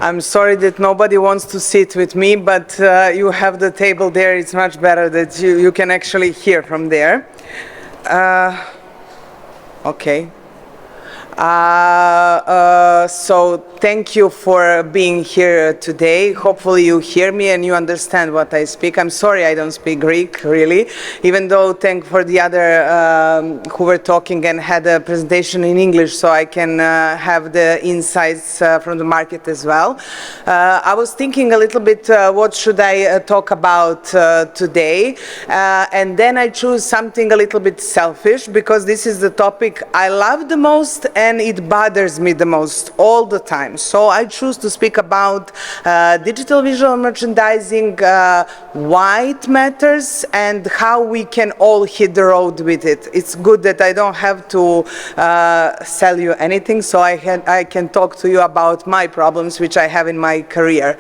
I'm sorry that nobody wants to sit with me, but you have the table there. It's much better that you can actually hear from there. Okay. So thank you for being here today. Hopefully you hear me and you understand what I speak. I'm sorry I don't speak Greek, really, even though thank for the other who were talking and had a presentation in English, so I can have the insights from the market as well. I was thinking a little bit what should I talk about today, and then I choose something a little bit selfish, because this is the topic I love the most and it bothers me the most all the time. So I choose to speak about digital visual merchandising, why it matters, and how we can all hit the road with it. It's good that I don't have to sell you anything, so I can talk to you about my problems which I have in my career.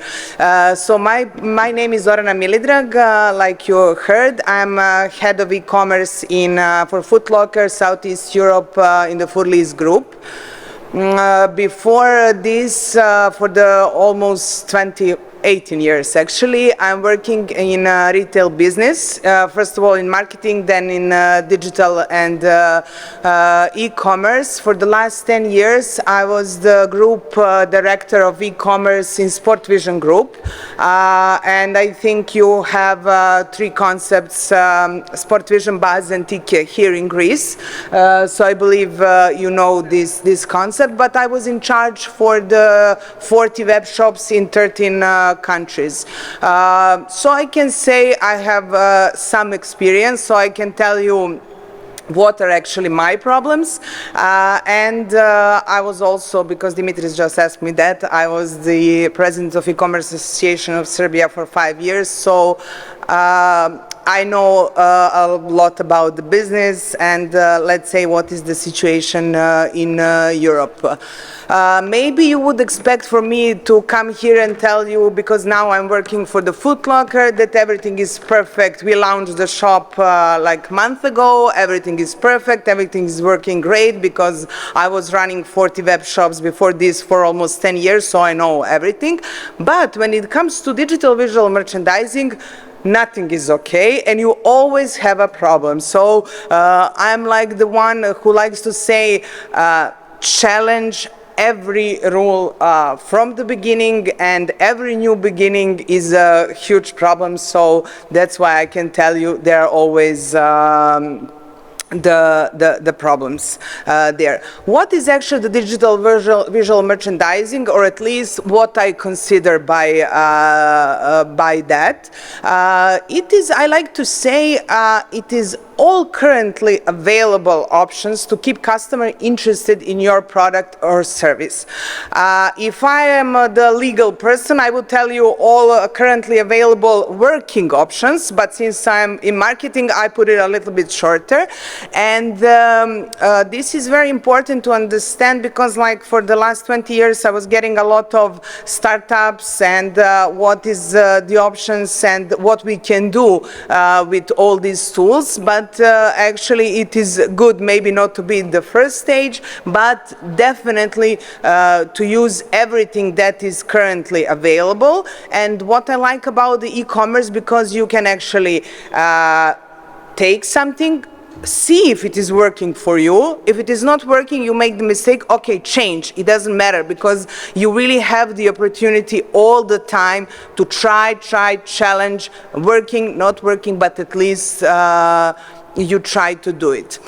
So my name is Zorana Milidrag, like you heard. I'm head of e-commerce for Foot Locker, Southeast Europe, in the Furley's group. Before this, for the almost 18 years actually, I'm working in retail business, first of all in marketing, then in digital and e-commerce. For the last 10 years I was the group director of e-commerce in Sport Vision Group, and I think you have three concepts, Sport Vision, Buzz and TK here in Greece, so I believe you know this concept, but I was in charge for the 40 web shops in 13 countries. So I can say I have some experience, so I can tell you what are actually my problems, and I was also, because Dimitris just asked me that, I was the president of E-Commerce Association of Serbia for 5 years, so I know a lot about the business and let's say what is the situation in Europe. Maybe you would expect for me to come here and tell you, because now I'm working for the Foot Locker, that everything is perfect. We launched the shop like a month ago, everything is perfect, everything is working great, because I was running 40 web shops before this for almost 10 years, so I know everything. But when it comes to digital visual merchandising, nothing is okay, and you always have a problem. So I'm like the one who likes to say, challenge every rule from the beginning, and every new beginning is a huge problem. So that's why I can tell you there are always the problems there. What is actually the digital visual merchandising, or at least what I consider by that? It is, I like to say, it is all currently available options to keep customer interested in your product or service. If I am the legal person, I will tell you all currently available working options, but since I'm in marketing, I put it a little bit shorter. And this is very important to understand, because like for the last 20 years I was getting a lot of startups and what is the options and what we can do with all these tools, but actually it is good maybe not to be in the first stage, but definitely to use everything that is currently available. And what I like about the e-commerce, because you can actually take something, see if it is working for you. If it is not working, you make the mistake, okay, change. It doesn't matter, because you really have the opportunity all the time to try, challenge, working, not working, but at least you try to do it.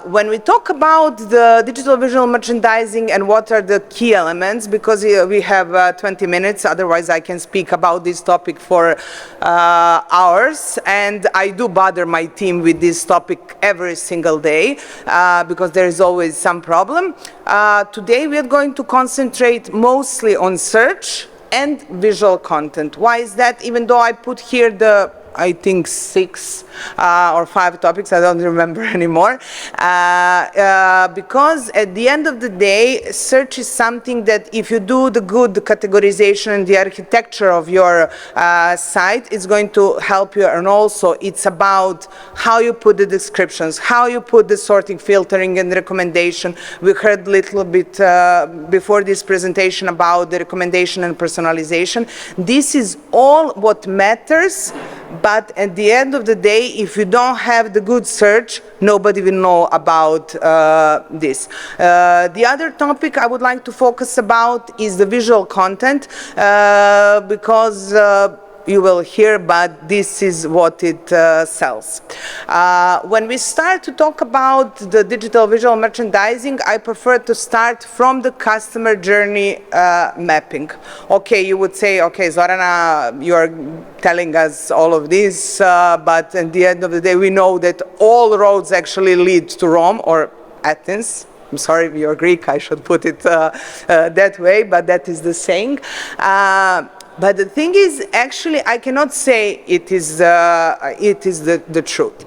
When we talk about the digital visual merchandising and what are the key elements, because we have 20 minutes, otherwise I can speak about this topic for hours, and I do bother my team with this topic every single day, because there is always some problem. Today we are going to concentrate mostly on search and visual content. Why is that? Even though I put here the I think 6 or 5 topics, I don't remember anymore, because at the end of the day, search is something that if you do the good categorization and the architecture of your site, it's going to help you, and also it's about how you put the descriptions, how you put the sorting, filtering, and recommendation. We heard a little bit before this presentation about the recommendation and personalization. This is all what matters, but at the end of the day, if you don't have the good search, nobody will know about this. The other topic I would like to focus about is the visual content, because you will hear, but this is what it sells. When we start to talk about the digital visual merchandising, I prefer to start from the customer journey mapping. Okay, you would say, okay, Zorana, you are telling us all of this, but at the end of the day, we know that all roads actually lead to Rome or Athens. I'm sorry if you're Greek, I should put it that way, but that is the saying. But the thing is, actually, I cannot say it is the truth,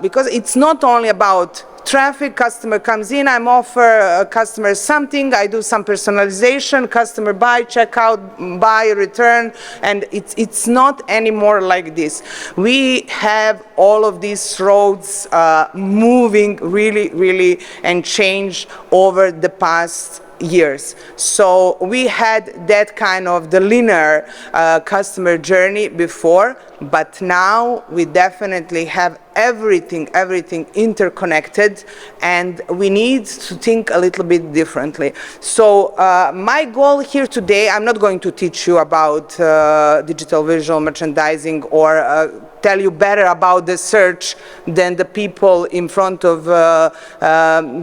because it's not only about traffic. Customer comes in, I'm offer a customer something, I do some personalization, customer buy, check out, buy, return, and it's not anymore like this. We have all of these roads moving really and change over the past years. So we had that kind of the linear customer journey before, but now we definitely have everything interconnected, and we need to think a little bit differently. So my goal here today, I'm not going to teach you about digital visual merchandising or tell you better about the search than the people in front of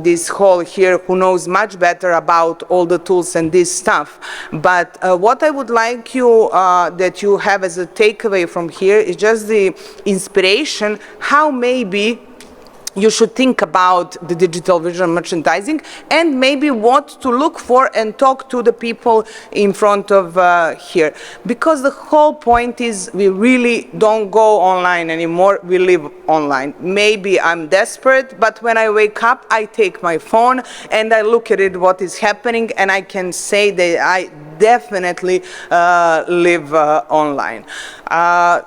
this hall here who knows much better about all the tools and this stuff. But what I would like you that you have as a takeaway from here is just the inspiration how maybe you should think about the digital visual merchandising, and maybe what to look for and talk to the people in front of here. Because the whole point is we really don't go online anymore, we live online. Maybe I'm desperate, but when I wake up, I take my phone and I look at it, what is happening, and I can say that I definitely live online.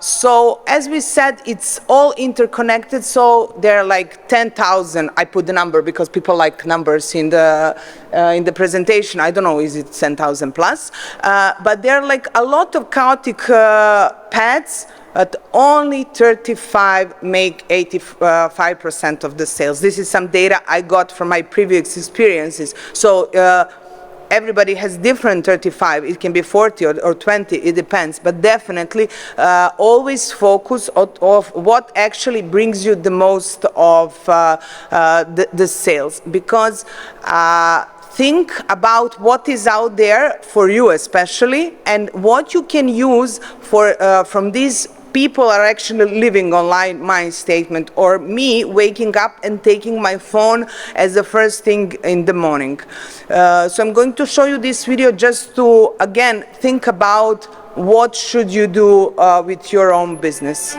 So as we said, it's all interconnected, so there are like 10,000, I put the number because people like numbers in the presentation, I don't know, is it 10,000 plus? But there are like a lot of chaotic paths, but only 35 make 85% of the sales. This is some data I got from my previous experiences. So everybody has different 35. It can be 40 or 20, it depends. But definitely always focus on what actually brings you the most of the sales. Because think about what is out there for you especially, and what you can use for from these people are actually living online, my statement, or me waking up and taking my phone as the first thing in the morning. So I'm going to show you this video just to, again, think about what should you do with your own business.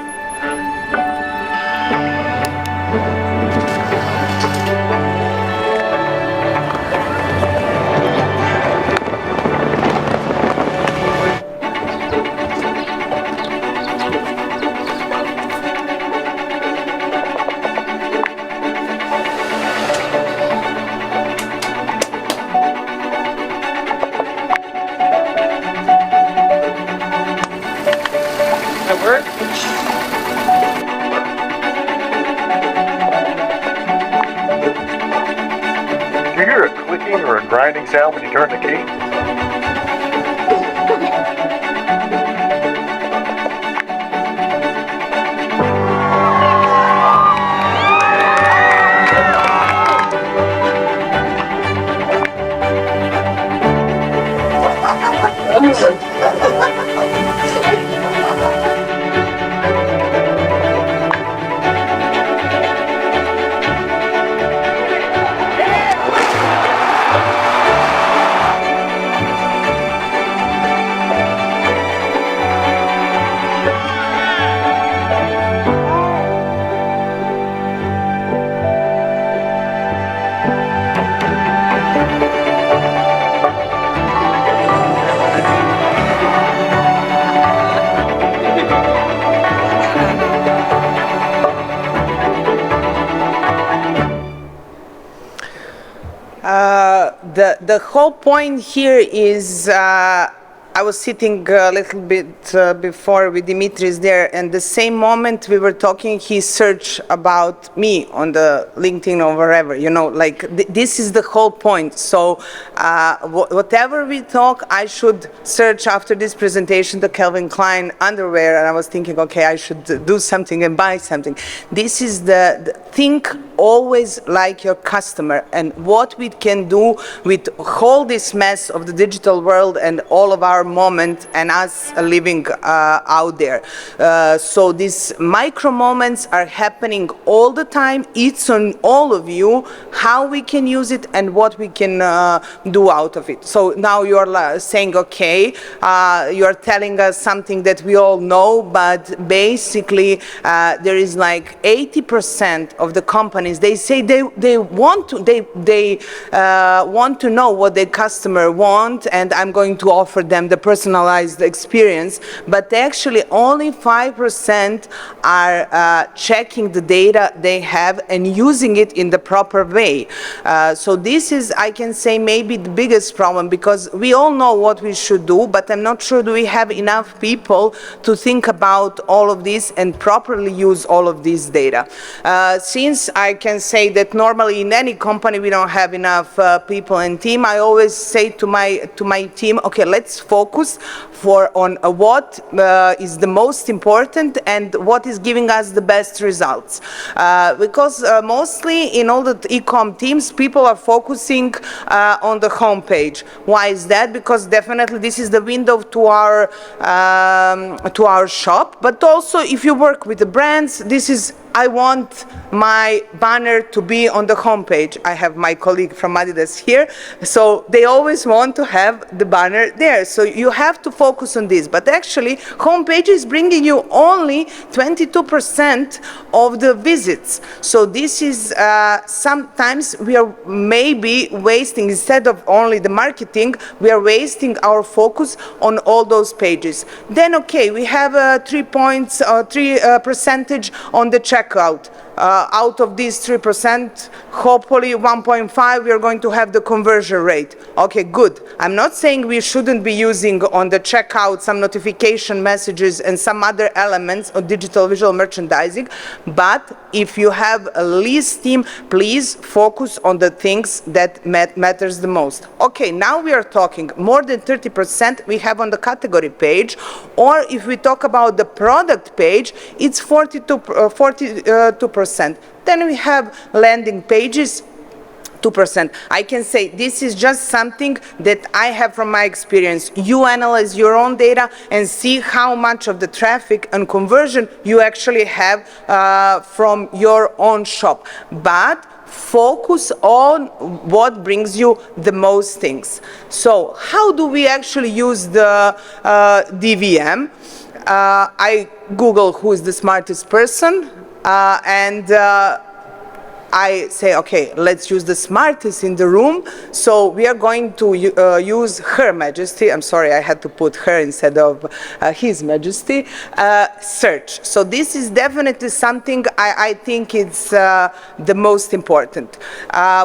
Or a grinding sound when you turn the key? The whole point here is I was sitting a little bit before with Dimitris there, and the same moment we were talking, he searched about me on the LinkedIn or wherever, you know, like this is the whole point. So whatever we talk, I should search after this presentation the Calvin Klein underwear, and I was thinking, okay, I should do something and buy something. This is the think always like your customer, and what we can do with all this mess of the digital world and all of our moment and us living out there. So these micro moments are happening all the time. It's on all of you how we can use it and what we can do out of it. So now you're saying, okay, you're telling us something that we all know, but basically there is like 80% of the companies, they say they want to know what their customer want, and I'm going to offer them the personalized experience, but actually only 5% are checking the data they have and using it in the proper way. So this is, I can say, maybe the biggest problem, because we all know what we should do, but I'm not sure do we have enough people to think about all of this and properly use all of this data. Since I can say that normally in any company we don't have enough people and team, I always say to my team, okay, let's focus on what is the most important and what is giving us the best results. Because mostly in all the e-com teams, people are focusing on the home page. Why is that? Because definitely this is the window to our shop, but also if you work with the brands, this is, I want my banner to be on the homepage. I have my colleague from Adidas here, so they always want to have the banner there. So you have to focus on this. But actually, homepage is bringing you only 22% of the visits. So this is sometimes we are maybe wasting, instead of only the marketing, we are wasting our focus on all those pages. Then okay, we have 3 points or 3 percentage on the checkout. Out of these 3%, hopefully 1.5, we are going to have the conversion rate. Okay, good. I'm not saying we shouldn't be using on the checkout some notification messages and some other elements of digital visual merchandising, but if you have a list team, please focus on the things that matters the most. Okay, now we are talking more than 30% we have on the category page, or if we talk about the product page, it's 42%. Then we have landing pages, 2%. I can say this is just something that I have from my experience. You analyze your own data and see how much of the traffic and conversion you actually have from your own shop. But focus on what brings you the most things. So how do we actually use the DVM? I Google who is the smartest person, and I say, okay, let's use the smartest in the room. So we are going to use Her Majesty. I'm sorry, I had to put her instead of His Majesty. Search. So this is definitely something I think it's the most important.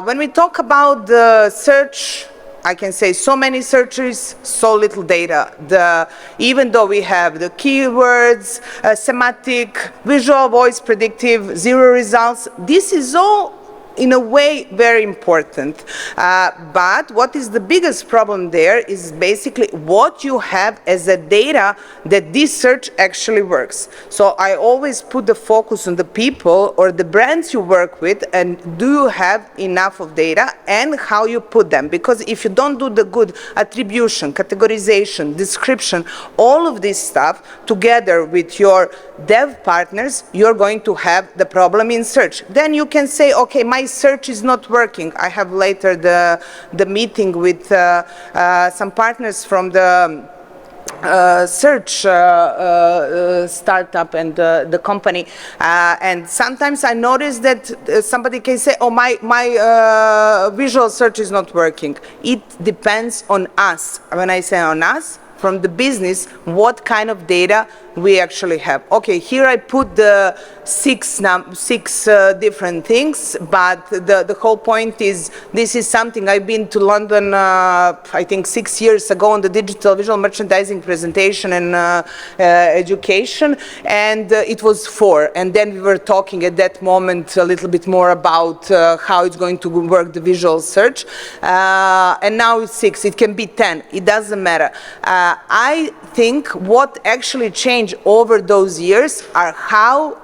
When we talk about the search, I can say so many searches, so little data. Even though we have the keywords, semantic, visual, voice, predictive, 0 results, this is all in a way very important. But what is the biggest problem there is basically what you have as a data that this search actually works. So I always put the focus on the people or the brands you work with, and do you have enough of data and how you put them. Because if you don't do the good attribution, categorization, description, all of this stuff together with your dev partners, you're going to have the problem in search. Then you can say, okay, my search is not working. I have later the meeting with some partners from the search startup and the company, and sometimes I notice that somebody can say, oh, my visual search is not working. It depends on us. When I say on us, from the business what kind of data we actually have. Okay, here I put the six different things, but the whole point is this is something I've been to London, I think 6 years ago on the digital visual merchandising presentation and education, and it was 4. And then we were talking at that moment a little bit more about how it's going to work the visual search, and now it's 6. It can be 10. It doesn't matter. I think what actually changed over those years are how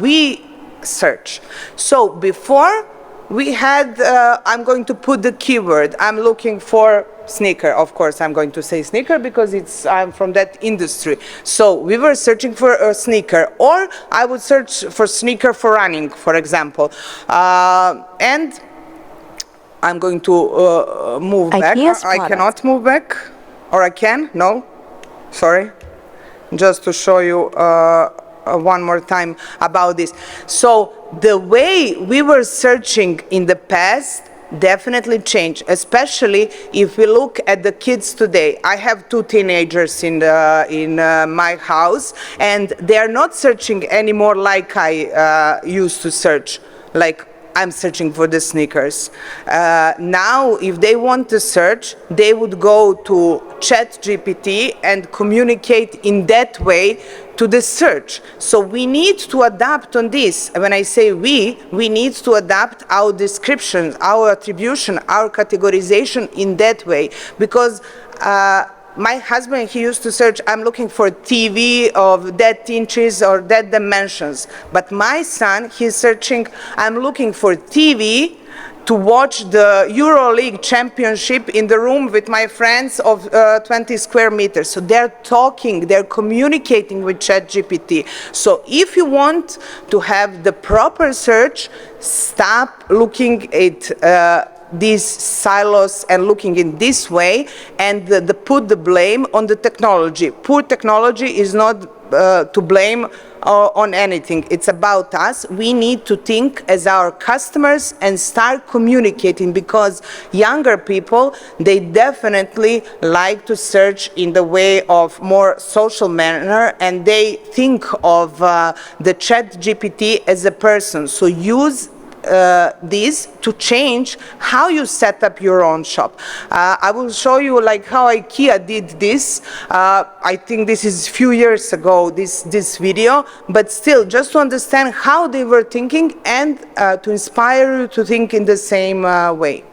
we search. So before we had, I'm going to put the keyword, I'm looking for sneaker. Of course, I'm going to say sneaker because I'm from that industry. So we were searching for a sneaker, or I would search for sneaker for running, for example. And I'm going to move back. I cannot move back, or I can? No? Sorry. Just to show you one more time about this. So the way we were searching in the past definitely changed, especially if we look at the kids today. I have 2 teenagers in my house, and they are not searching anymore like I used to search, like I'm searching for the sneakers. Now, if they want to search, they would go to ChatGPT and communicate in that way to the search. So we need to adapt on this. When I say we need to adapt our descriptions, our attribution, our categorization in that way, because my husband, he used to search, I'm looking for TV of that inches or that dimensions. But my son, he's searching, I'm looking for TV to watch the EuroLeague championship in the room with my friends of 20 square meters. So they're talking, they're communicating with ChatGPT. So if you want to have the proper search, stop looking at these silos and looking in this way, and put the blame on the technology. Poor technology is not to blame on anything. It's about us. We need to think as our customers and start communicating, because younger people, they definitely like to search in the way of more social manner, and they think of the ChatGPT as a person. So use this to change how you set up your own shop. I will show you like how IKEA did this. I think this is a few years ago, this video, but still just to understand how they were thinking and to inspire you to think in the same way.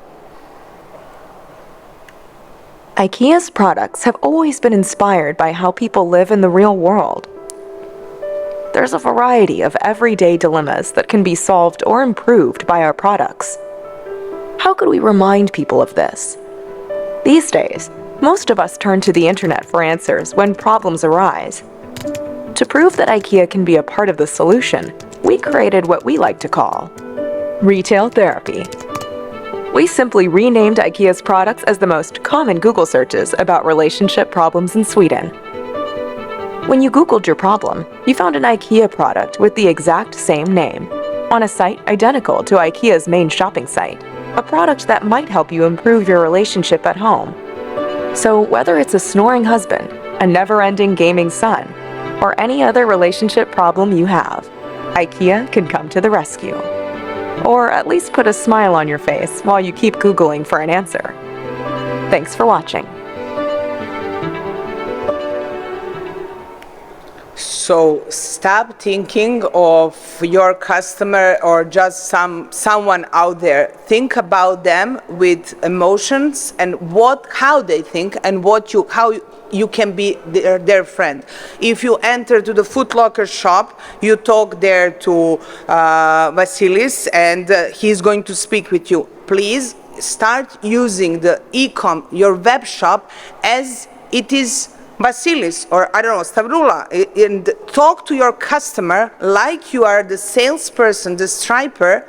IKEA's products have always been inspired by how people live in the real world. There's a variety of everyday dilemmas that can be solved or improved by our products. How could we remind people of this? These days, most of us turn to the internet for answers when problems arise. To prove that IKEA can be a part of the solution, we created what we like to call retail therapy. We simply renamed IKEA's products as the most common Google searches about relationship problems in Sweden. When you Googled your problem, you found an IKEA product with the exact same name, on a site identical to IKEA's main shopping site, a product that might help you improve your relationship at home. So whether it's a snoring husband, a never-ending gaming son, or any other relationship problem you have, IKEA can come to the rescue. Or at least put a smile on your face while you keep Googling for an answer. Thanks for watching. So stop thinking of your customer or just someone out there. Think about them with emotions and how they think and how you can be their friend. If you enter to the Foot Locker shop, you talk there to Vasilis, and he's going to speak with you. Please start using the e-com, your web shop, as it is Vasilis or I don't know, Stavrula, and talk to your customer like you are the salesperson, the striper,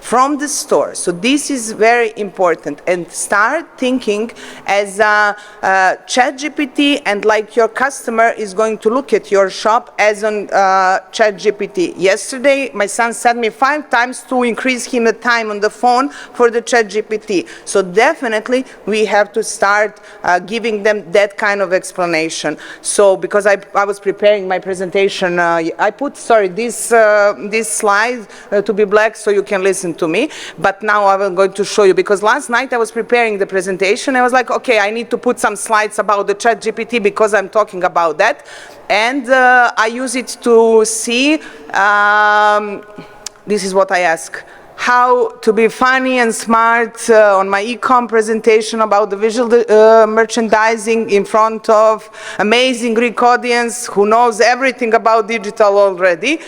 from the store. So this is very important, and start thinking as a ChatGPT, and like your customer is going to look at your shop as on ChatGPT. Yesterday, my son sent me 5 times to increase him the time on the phone for the ChatGPT. So definitely we have to start giving them that kind of explanation. So because I was preparing my presentation, I put, this slide to be black so you can listen to me, but now I'm going to show you, because last night I was preparing the presentation. I was like, okay, I need to put some slides about the ChatGPT because I'm talking about that, and I use it to see, this is what I ask: how to be funny and smart on my e-com presentation about the visual merchandising in front of amazing Greek audience who knows everything about digital already.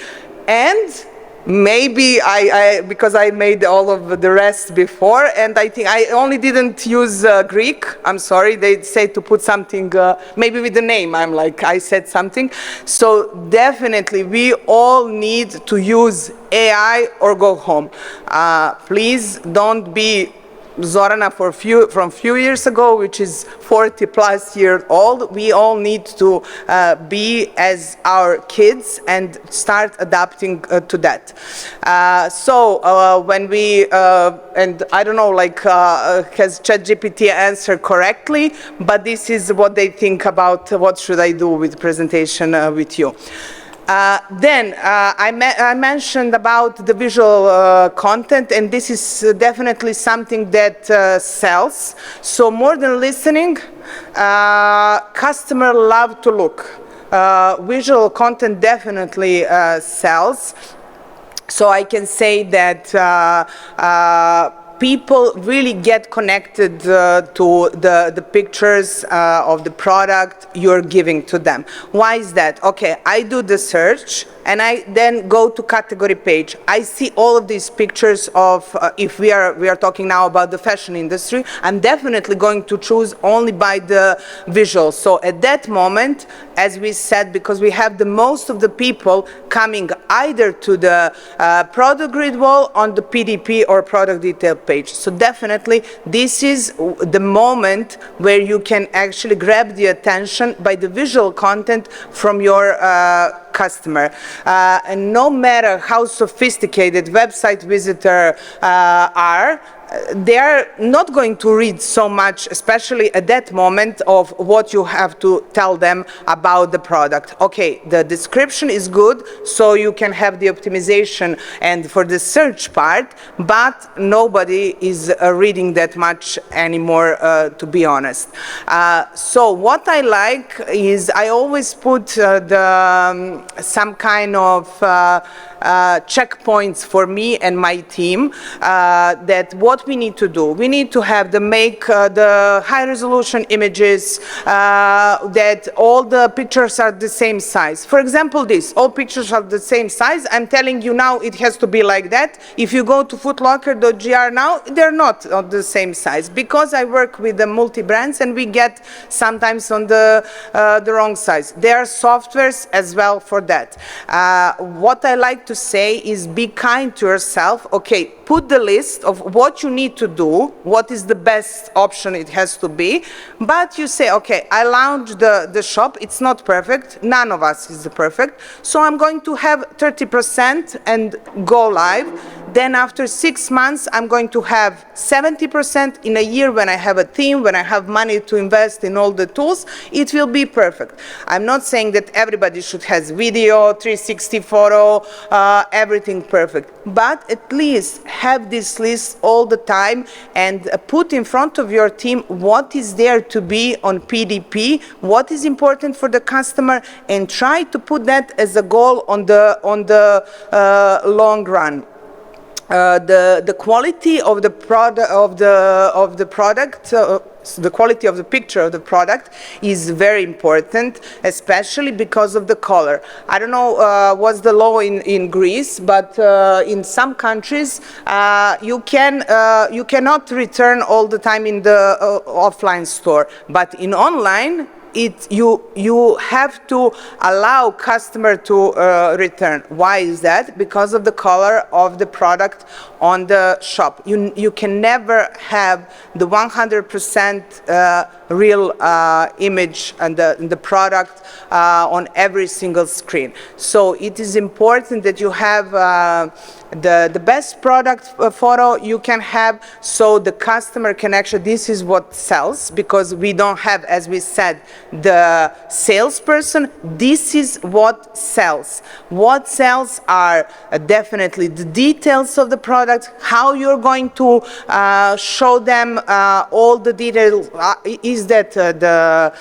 And maybe because I made all of the rest before, and I think I only didn't use Greek. I'm sorry, they say to put something, maybe with the name, I said something. So definitely we all need to use AI or go home. Please don't be Zorana from few years ago, which is 40 plus years old. We all need to be as our kids and start adapting to that. When we, and I don't know, has ChatGPT answered correctly, but this is what they think about what should I do with presentation with you. Then I mentioned about the visual content, and this is definitely something that sells. So more than listening, customers love to look. Visual content definitely sells. So I can say that people really get connected to the pictures of the product you're giving to them. Why is that? Okay, I do the search and I then go to category page. I see all of these pictures of, if we are talking now about the fashion industry, I'm definitely going to choose only by the visuals. So at that moment, as we said, because we have the most of the people coming either to the product grid wall on the PDP or product detail page. So definitely this is the moment where you can actually grab the attention by the visual content from your customer. And no matter how sophisticated website visitors are, they are not going to read so much, especially at that moment, of what you have to tell them about the product. Okay, the description is good, so you can have the optimization and for the search part, but nobody is reading that much anymore, to be honest. So what I like is I always put some kind of checkpoints for me and my team, that what we need to do. We need to have the high resolution images, that all the pictures are the same size. For example, all pictures are the same size. I'm telling you now it has to be like that. If you go to footlocker.gr now, they're not on the same size, because I work with the multi-brands and we get sometimes on the wrong size. There are softwares as well for that. What I like to say is be kind to yourself. Okay, put the list of what you need to do, what is the best option it has to be, but you say, okay, I launched the shop, it's not perfect, none of us is perfect, so I'm going to have 30% and go live. Then after 6 months, I'm going to have 70%. In a year, when I have a team, when I have money to invest in all the tools, it will be perfect. I'm not saying that everybody should have video, 360 photo, everything perfect, but at least have this list all the time and put in front of your team what is there to be on PDP, what is important for the customer, and try to put that as a goal on the long run. The quality of the product, the quality of the picture of the product is very important, especially because of the color. I don't know what's the law in Greece, but in some countries you cannot return all the time in the offline store, but in online you have to allow customer to return. Why is that? Because of the color of the product on the shop. You can never have the 100% real image and the product on every single screen. So it is important that you have the best product photo you can have, so the customer can actually, this is what sells, because we don't have, as we said, the salesperson. This is what sells. What sells are definitely the details of the product, how you're going to show them all the details. Is that the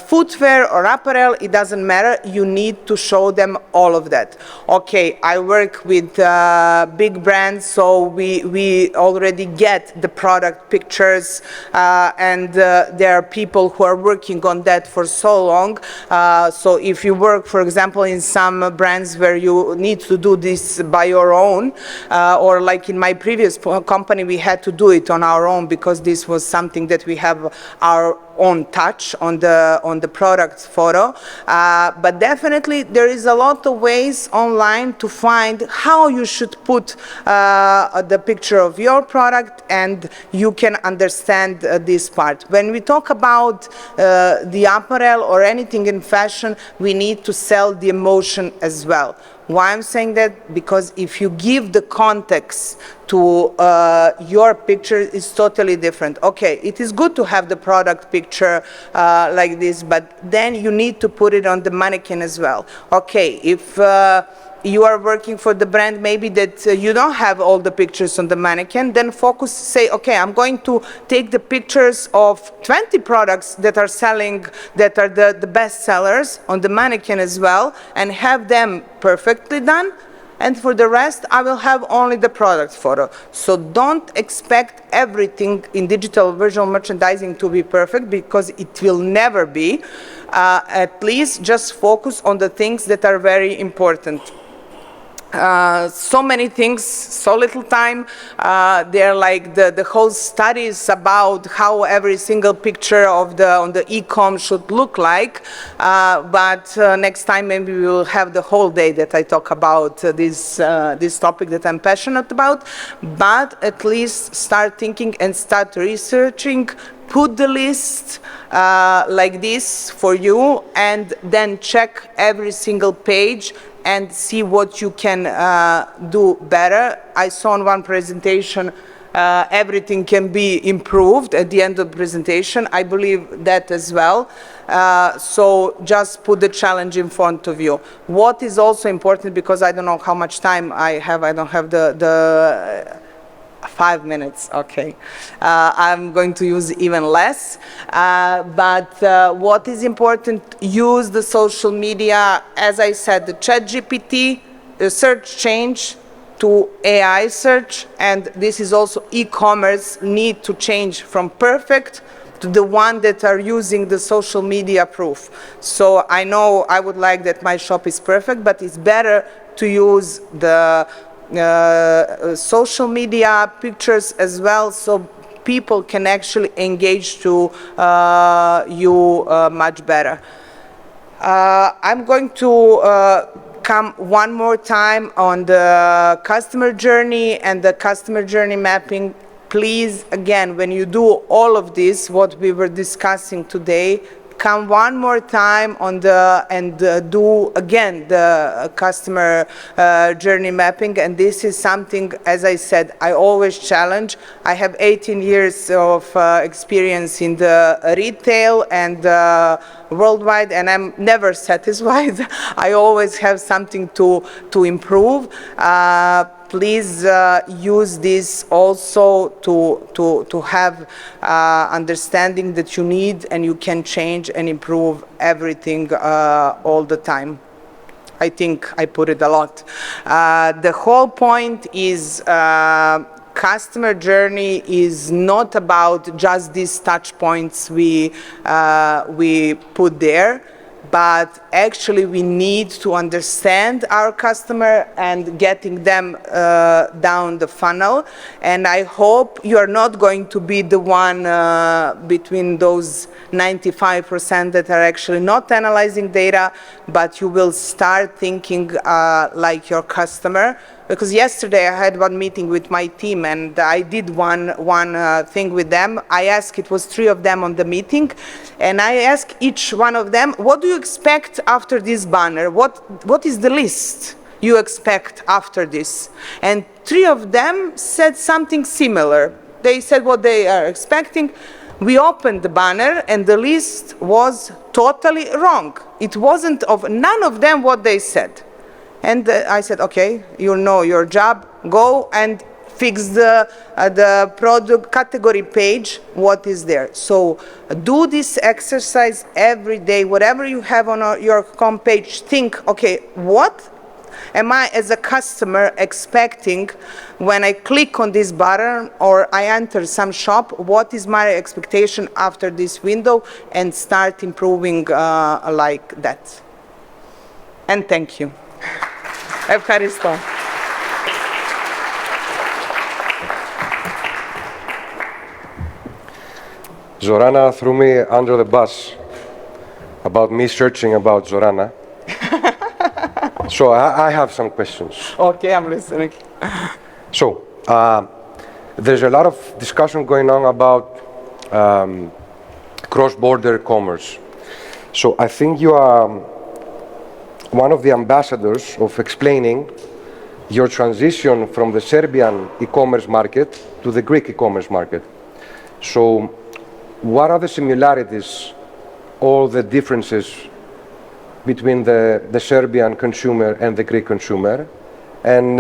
footwear or apparel? It doesn't matter. You need to show them all of that. Okay, I work with big brands, so we already get the product pictures, and there are people who are working on that for so long. So if you work, for example, in some brands where you need to do this by your own, or like in my previous company, we had to do it on our own because this was something that we have our own touch on the product photo, but definitely there is a lot of ways online to find how you should put the picture of your product, and you can understand this part. When we talk about the apparel or anything in fashion, we need to sell the emotion as well. Why I'm saying that? Because if you give the context to your picture, it's totally different. Okay, it is good to have the product picture like this, but then you need to put it on the mannequin as well. Okay, if you are working for the brand, maybe that you don't have all the pictures on the mannequin, then focus, say, okay, I'm going to take the pictures of 20 products that are selling, that are the best sellers on the mannequin as well, and have them perfectly done. And for the rest, I will have only the product photo. So don't expect everything in digital visual merchandising to be perfect, because it will never be. At least just focus on the things that are very important. So many things, so little time. They're like the whole studies about how every single picture of on the e-com should look like. But next time maybe we will have the whole day that I talk about this topic that I'm passionate about. But at least start thinking and start researching. Put the list like this for you, and then check every single page and see what you can do better. I saw in one presentation everything can be improved at the end of the presentation. I believe that as well. So just put the challenge in front of you. What is also important, because I don't know how much time I have, I don't have the 5 minutes, okay. I'm going to use even less. But what is important, use the social media. As I said, the ChatGPT, the search change to AI search, and this is also e-commerce need to change from perfect to the one that are using the social media proof. So I know I would like that my shop is perfect, but it's better to use the social media pictures as well, so people can actually engage to you much better. I'm going to come one more time on the customer journey and the customer journey mapping. Please, again, when you do all of this, what we were discussing today, come one more time on and do again the customer journey mapping. And this is something, as I said, I always challenge. I have 18 years of experience in the retail and worldwide, and I'm never satisfied. I always have something to improve. Please use this also to have understanding that you need, and you can change and improve everything all the time. I think I put it a lot. The whole point is customer journey is not about just these touch points we put there. but actually we need to understand our customer and getting them down the funnel. And I hope you are not going to be the one between those 95% that are actually not analyzing data, but you will start thinking like your customer. Because yesterday I had one meeting with my team and I did one thing with them. I asked, it was 3 of them on the meeting, and I asked each one of them, what do you expect after this banner? What is the list you expect after this? And 3 of them said something similar. They said what they are expecting. We opened the banner and the list was totally wrong. It wasn't of none of them what they said. And I said, okay, you know your job, go and fix the product category page, what is there. So do this exercise every day, whatever you have on your home page, think, okay, what am I as a customer expecting when I click on this button or I enter some shop? What is my expectation after this window? And start improving like that. And thank you. Ευχαριστώ. Zorana threw me under the bus about me searching about Zorana. So I have some questions. Okay, I'm listening. So there's a lot of discussion going on about cross-border commerce. So I think you are one of the ambassadors of explaining your transition from the Serbian e-commerce market to the Greek e-commerce market. So what are the similarities or the differences between the Serbian consumer and the Greek consumer? And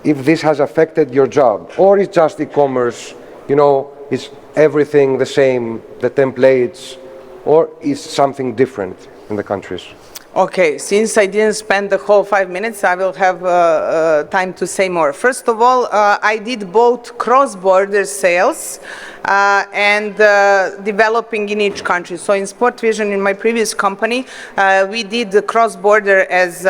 if this has affected your job, or is just e-commerce, you know, is everything the same, the templates, or is something different in the countries? Okay, since I didn't spend the whole 5 minutes, I will have time to say more. First of all, I did both cross-border sales and developing in each country. So in Sportvision, in my previous company, we did the cross-border as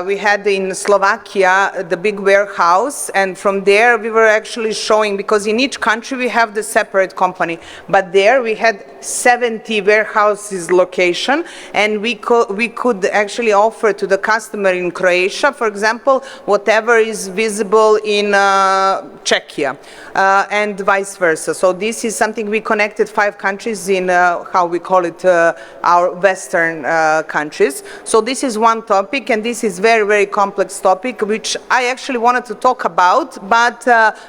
we had in Slovakia the big warehouse, and from there we were actually showing, because in each country we have the separate company, but there we had 70 warehouses location, and we could actually offer to the customer in Croatia, for example, whatever is visible in Czechia, and vice versa. So this is something we connected 5 countries in how we call it our Western countries. So this is one topic, and this is very, very complex topic, which I actually wanted to talk about, but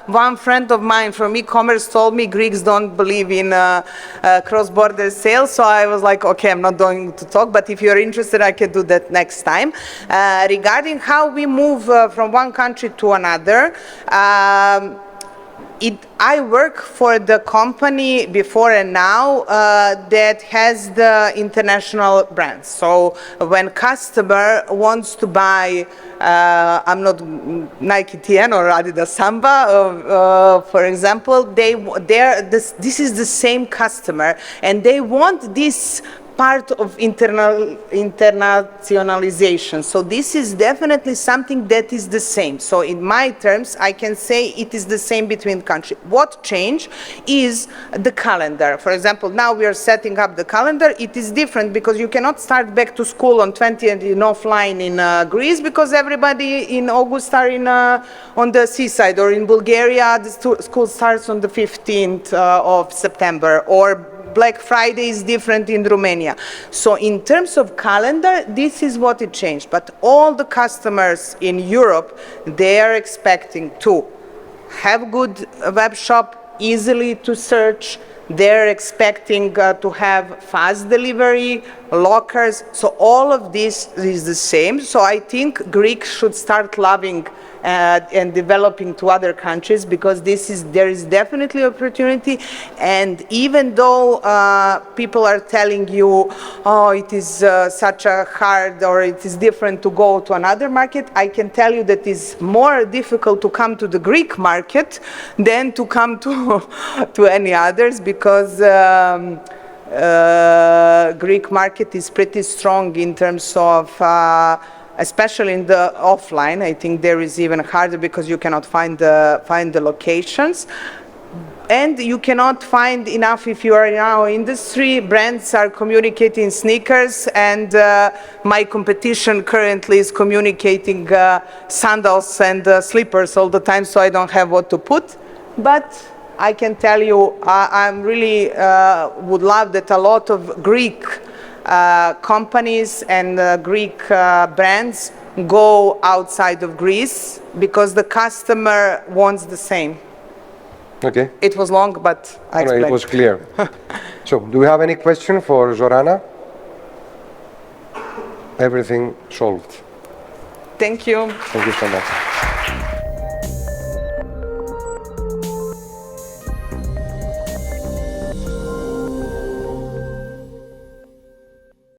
one friend of mine from e-commerce told me Greeks don't believe in cross-border sales, so I was like, okay, I'm not going to talk, but if you're interested, I can do that next time. Regarding how we move from one country to another, I work for the company before and now that has the international brands. So when customer wants to buy, I'm not Nike TN or Adidas Samba, for example, this is the same customer, and they want this part of internationalization. So this is definitely something that is the same. So in my terms, I can say it is the same between countries. What changed is the calendar. For example, now we are setting up the calendar. It is different because you cannot start back to school on 20th in offline in Greece, because everybody in August are on the seaside, or in Bulgaria, the school starts on the 15th of September, or Black Friday is different in Romania. So in terms of calendar, this is what it changed. But all the customers in Europe, they are expecting to have good web shop, easily to search. They're expecting to have fast delivery, lockers. So all of this is the same. So I think Greeks should start loving and developing to other countries, because there is definitely opportunity. And even though people are telling you, oh, it is such a hard, or it is different to go to another market, I can tell you that it's more difficult to come to the Greek market than to come to any others, because Greek market is pretty strong in terms of, especially in the offline. I think there is even harder because you cannot find the locations. And you cannot find enough, if you are in our industry, brands are communicating sneakers, and my competition currently is communicating sandals and slippers all the time, so I don't have what to put. But I can tell you, I'm really would love that a lot of Greek companies and Greek brands go outside of Greece, because the customer wants the same. Okay. It was long, but I No, explained. it was clear. So, do we have any question for Zorana? Everything solved. Thank you. Thank you so much.